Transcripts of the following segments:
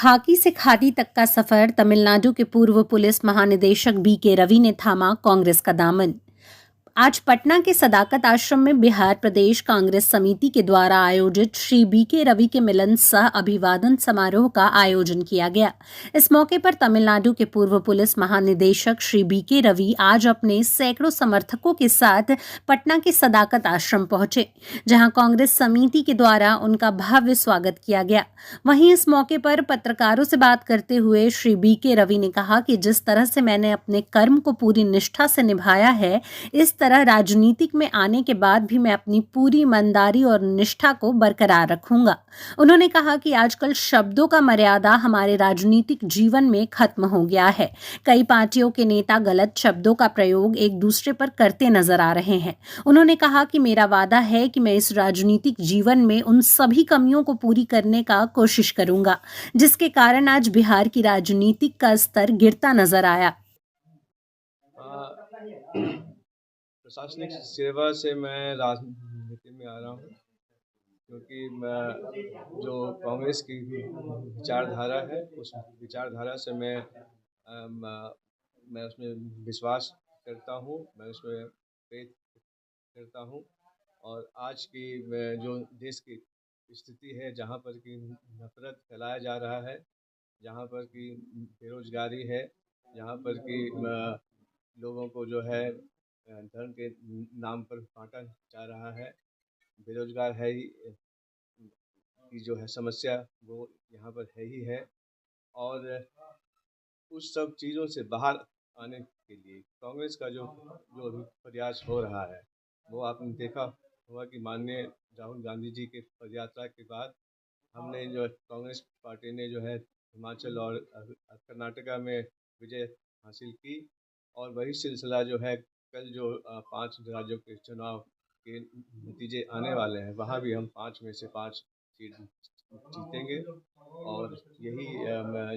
खाकी से खादी तक का सफर तमिलनाडु के पूर्व पुलिस महानिदेशक बीके रवि ने थामा कांग्रेस का दामन। आज पटना के सदाकत आश्रम में बिहार प्रदेश कांग्रेस समिति के द्वारा आयोजित श्री बीके रवि के मिलन सह अभिवादन समारोह का आयोजन किया गया। इस मौके पर तमिलनाडु के पूर्व पुलिस महानिदेशक श्री बीके रवि आज अपने सैकड़ों समर्थकों के साथ पटना के सदाकत आश्रम पहुंचे, जहां कांग्रेस समिति के द्वारा उनका भव्य स्वागत किया गया। वहीं इस मौके पर पत्रकारों से बात करते हुए श्री बीके रवि ने कहा कि जिस तरह से मैंने अपने कर्म को पूरी निष्ठा से निभाया है, इस तरह राजनीतिक में आने के बाद भी मैं अपनी पूरी ईमानदारी और निष्ठा को बरकरार रखूंगा। उन्होंने कहा कि आजकल शब्दों का मर्यादा हमारे राजनीतिक जीवन में खत्म हो गया है। कई पार्टियों के नेता गलत शब्दों का प्रयोग एक दूसरे पर करते नजर आ रहे हैं। उन्होंने कहा कि मेरा वादा है कि मैं इस राजनीतिक जीवन में उन सभी कमियों को पूरी करने का कोशिश करूंगा, जिसके कारण आज बिहार की राजनीतिक का स्तर गिरता नजर आया। प्रशासनिक सेवा से मैं राजनीति में आ रहा हूँ, क्योंकि जो कांग्रेस की विचारधारा है उस विचारधारा से मैं उसमें विश्वास करता हूँ, मैं उसमें प्रेरित करता हूँ। और आज की जो देश की स्थिति है, जहाँ पर कि नफरत फैलाया जा रहा है, जहाँ पर कि बेरोजगारी है, जहाँ पर कि लोगों को जो है धर्म के नाम पर बांटा जा रहा है, बेरोजगार है ही की जो है समस्या वो यहाँ पर है ही है। और उस सब चीज़ों से बाहर आने के लिए कांग्रेस का जो अभी प्रयास हो रहा है, वो आपने देखा होगा कि माननीय राहुल गांधी जी के पदयात्रा के बाद हमने जो कांग्रेस पार्टी ने जो है हिमाचल और कर्नाटका में विजय हासिल की। और वही सिलसिला जो है कल जो 5 राज्यों के चुनाव के नतीजे आने वाले हैं, वहाँ भी हम 5 में से 5 सीट जीतेंगे। और यही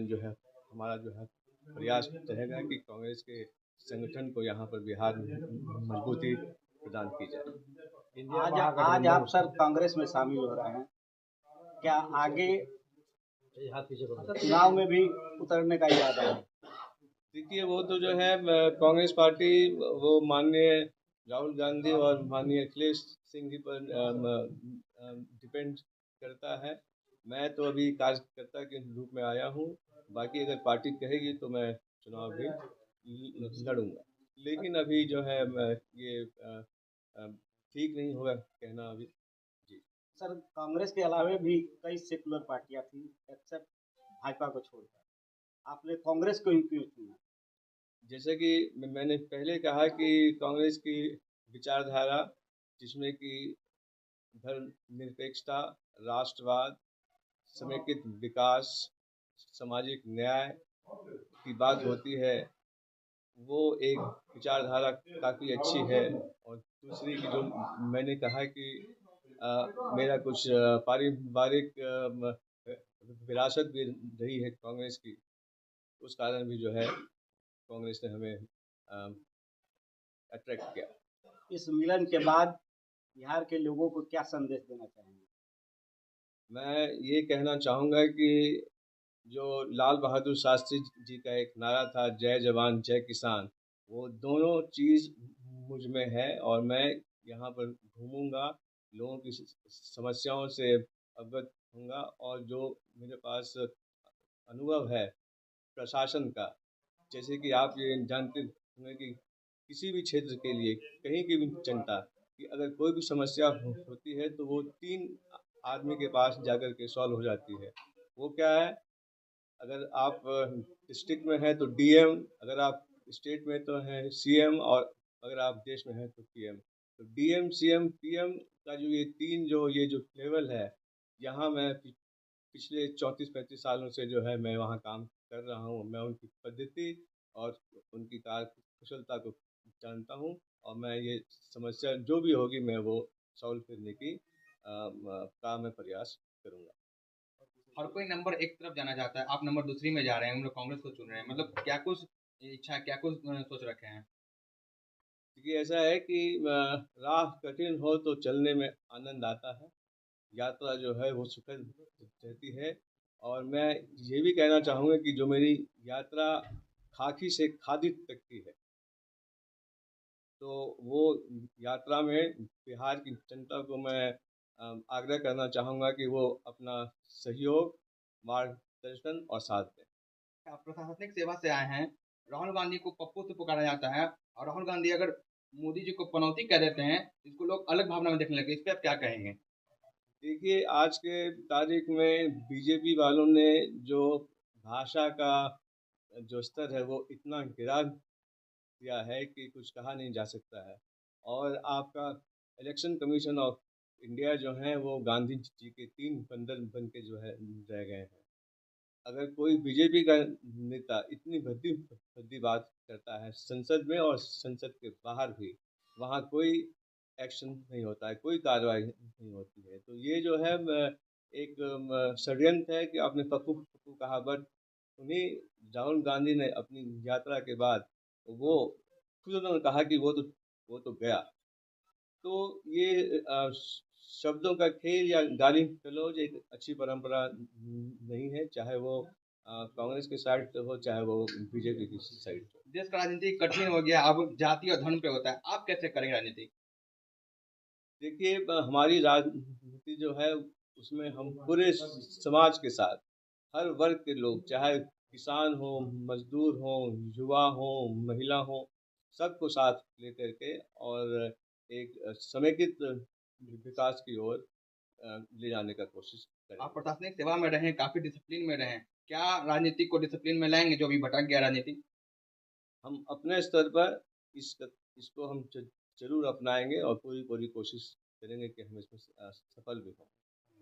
जो है हमारा जो है प्रयास रहेगा कि कांग्रेस के संगठन को यहाँ पर बिहार में मजबूती प्रदान की जाए। आज आप सर कांग्रेस में शामिल हो रहे हैं, क्या आगे चुनाव में भी उतरने का इरादा है? देखिए, वो तो जो है कांग्रेस पार्टी वो माननीय राहुल गांधी और माननीय अखिलेश सिंह जी पर डिपेंड करता है। मैं तो अभी कार्यकर्ता के रूप में आया हूँ, बाकी अगर पार्टी कहेगी तो मैं चुनाव भी लड़ूंगा, लेकिन अभी जो है ये ठीक नहीं होगा कहना अभी। जी सर, कांग्रेस के अलावा भी कई सेकुलर पार्टियां थी एक्सेप्ट भाजपा को छोड़कर, आपने कांग्रेस को ही क्यों चुना? जैसे कि मैंने पहले कहा कि कांग्रेस की विचारधारा, जिसमें कि धर्मनिरपेक्षता, राष्ट्रवाद, समेकित विकास, सामाजिक न्याय की बात होती है, वो एक विचारधारा काफ़ी अच्छी है। और दूसरी की जो मैंने कहा कि मेरा कुछ पारिवारिक विरासत भी रही है कांग्रेस की, उस कारण भी जो है कांग्रेस ने हमें अट्रैक्ट किया। इस मिलन के बाद बिहार के लोगों को क्या संदेश देना चाहेंगे? मैं ये कहना चाहूँगा कि जो लाल बहादुर शास्त्री जी का एक नारा था, जय जवान जय किसान, वो दोनों चीज़ मुझ में है। और मैं यहाँ पर घूमूंगा, लोगों की समस्याओं से अवगत होऊंगा, और जो मेरे पास अनुभव है प्रशासन का, जैसे कि आप ये जानते होंगे कि किसी भी क्षेत्र के लिए, कहीं की भी जनता की अगर कोई भी समस्या होती है तो वो 3 आदमी के पास जाकर के सॉल्व हो जाती है। वो क्या है, अगर आप डिस्ट्रिक्ट में हैं तो डीएम, अगर आप स्टेट में तो हैं सीएम, और अगर आप देश में हैं तो पीएम। तो डीएम, सीएम, पीएम का जो ये 3 जो लेवल है, यहाँ मैं पिछले 34-35 सालों से जो है मैं वहाँ काम कर रहा हूँ। मैं उनकी पद्धति और उनकी कार्य कुशलता को जानता हूँ, और मैं ये समस्या जो भी होगी मैं वो सॉल्व करने की का मैं प्रयास करूँगा। और कोई नंबर एक तरफ जाना चाहता है, आप नंबर दूसरी में जा रहे हैं, हम लोग कांग्रेस को चुन रहे हैं, मतलब क्या कुछ इच्छा, क्या कुछ सोच रखे हैं? क्योंकि ऐसा है कि राह कठिन हो तो चलने में आनंद आता है, यात्रा जो है वो सुखद रहती है। और मैं ये भी कहना चाहूँगा कि जो मेरी यात्रा खाकी से खादी तक की है, तो वो यात्रा में बिहार की जनता को मैं आग्रह करना चाहूँगा कि वो अपना सहयोग, मार्गदर्शन और साथ दें। आप प्रशासनिक सेवा से आए हैं, राहुल गांधी को पप्पू से पुकारा जाता है और राहुल गांधी अगर मोदी जी को पनौती कह देते हैं, इसको लोग अलग भावना में देखने लगे, इस पे आप क्या कहेंगे? देखिए, आज के तारीख में बीजेपी वालों ने जो भाषा का जो स्तर है वो इतना गिरा दिया है कि कुछ कहा नहीं जा सकता है। और आपका इलेक्शन कमीशन ऑफ इंडिया जो है वो गांधी जी के 3 बंदर बन के जो है रह गए हैं। अगर कोई बीजेपी का नेता इतनी भद्दी भद्दी बात करता है संसद में और संसद के बाहर भी, वहाँ कोई एक्शन नहीं होता है, कोई कार्रवाई नहीं होती है। तो ये जो है एक षड्यंत्र है कि आपने पप्पू पप्पू कहा, बट उन्हीं राहुल गांधी ने अपनी यात्रा के बाद वो खुद उन्होंने कहा कि वो तो गया। तो ये शब्दों का खेल या गाली गलौज एक अच्छी परंपरा नहीं है, चाहे वो कांग्रेस के साइड से हो, चाहे वो बीजेपी की साइड से। देश का राजनीति कठिन हो गया, अब जाति और धर्म पे होता है, आप कैसे करेंगे राजनीति? देखिए, हमारी राजनीति जो है उसमें हम पूरे समाज के साथ हर वर्ग के लोग, चाहे किसान हो, मजदूर हो, युवा हो, महिला हो, सबको साथ लेकर के और एक समेकित विकास की ओर ले जाने का कोशिश करें। आप प्रशासनिक सेवा में रहें, काफी डिसिप्लिन में रहें, क्या राजनीति को डिसिप्लिन में लाएंगे जो अभी भटक गया राजनीति? हम अपने स्तर पर इसको हम जरूर अपनाएंगे और पूरी पूरी कोशिश करेंगे कि हम इसमें सफल भी हों।